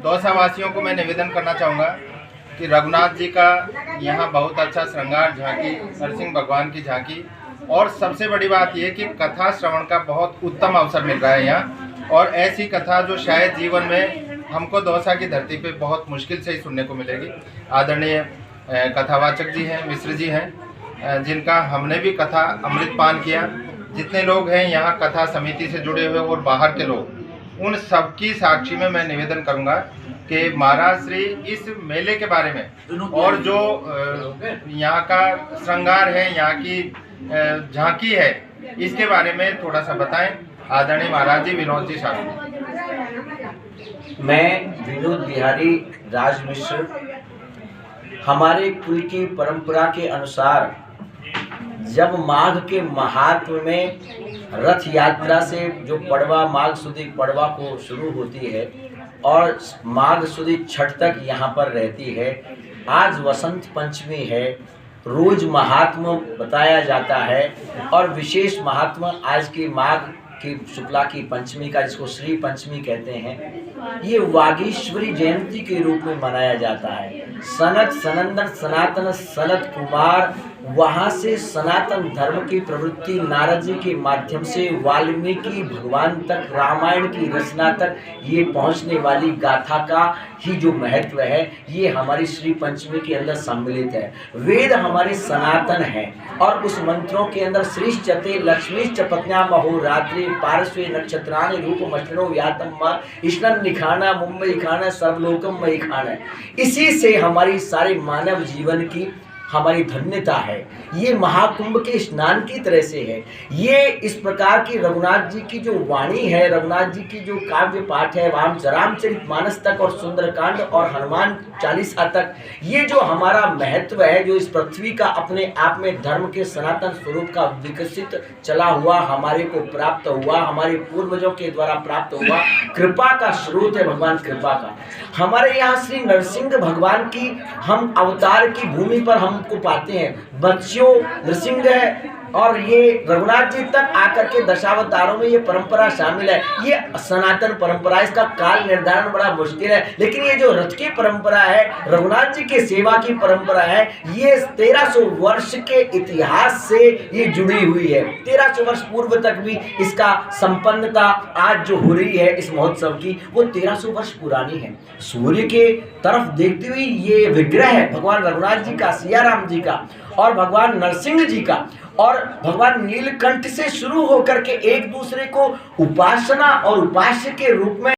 दौसा वासियों को मैं निवेदन करना चाहूँगा कि रघुनाथ जी का यहाँ बहुत अच्छा श्रृंगार झांकी, नरसिंह भगवान की झांकी, और सबसे बड़ी बात यह कि कथा श्रवण का बहुत उत्तम अवसर मिल रहा है यहाँ। और ऐसी कथा जो शायद जीवन में हमको दौसा की धरती पे बहुत मुश्किल से ही सुनने को मिलेगी। आदरणीय कथावाचक जी हैं, मिश्र जी हैं, जिनका हमने भी कथा अमृतपान किया। जितने लोग हैं यहाँ कथा समिति से जुड़े हुए और बाहर के लोग, उन सबकी साक्षी में मैं निवेदन करूंगा कि महाराज श्री इस मेले के बारे में और जो यहाँ का श्रृंगार है, यहाँ की झांकी है, इसके बारे में थोड़ा सा बताएं। आदरणीय महाराज जी विनोद जी शास्त्री। मैं विनोद बिहारी राज मिश्र, हमारे कुल की परंपरा के अनुसार जब माघ के महात्म में रथ यात्रा से जो पड़वा, माघ सुदी पड़वा को शुरू होती है और माघ सुदी छठ तक यहाँ पर रहती है। आज वसंत पंचमी है, रोज महात्म बताया जाता है और विशेष महात्मा आज की माघ की शुक्ला की पंचमी का, जिसको श्री पंचमी कहते हैं, ये वागीश्वरी जयंती के रूप में मनाया जाता है। सनत सनंदन सनातन सनत कुमार, वहाँ से सनातन धर्म की प्रवृत्ति नारद जी के माध्यम से वाल्मीकि भगवान तक, रामायण की रचना तक ये पहुँचने वाली गाथा का ही जो महत्व है, ये हमारी श्री पंचमी के अंदर सम्मिलित है। वेद हमारे सनातन है और उस मंत्रों के अंदर श्रीश्चते लक्ष्मी चपत्न्या महोरात्रि पार्श्वे नक्षत्राणि रूप मष्टनो व्यातम इष्णन निखाना मुंबई खाना सर्वलोकम मई खाना। इसी से हमारी सारे मानव जीवन की हमारी धन्यता है। ये महाकुंभ के स्नान की तरह से है। ये इस प्रकार की रघुनाथ जी की जो वाणी है, रघुनाथ जी की जो काव्य पाठ है, रामचरितमानस तक और सुंदरकांड और हनुमान चालीसा तक, ये जो हमारा महत्व है, जो इस पृथ्वी का अपने आप में धर्म के सनातन स्वरूप का विकसित चला हुआ हमारे को प्राप्त हुआ, हमारे पूर्वजों के द्वारा प्राप्त हुआ कृपा का स्रोत है, भगवान कृपा का। हमारे यहाँ श्री नरसिंह भगवान की हम अवतार की भूमि पर हमको पाते हैं। बच्चों नरसिंह है और ये रघुनाथ जी तक आकर के दशावतारों में ये परंपरा शामिल है। ये सनातन परंपरा, इसका काल निर्धारण बड़ा मुश्किल है, लेकिन ये जो रथ की परंपरा है, रघुनाथ जी के सेवा की परंपरा है, ये 1300 वर्ष के इतिहास से ये जुड़ी हुई है। 1300 वर्ष पूर्व तक भी इसका संपन्नता आज जो हो रही है इस महोत्सव की, वो 1300 वर्ष पुरानी है। सूर्य के तरफ देखते हुए ये विग्रह है भगवान रघुनाथ जी का, सिया राम जी का और भगवान नरसिंह जी का, और भगवान नीलकंठ से शुरू होकर के एक दूसरे को उपासना और उपास्य के रूप में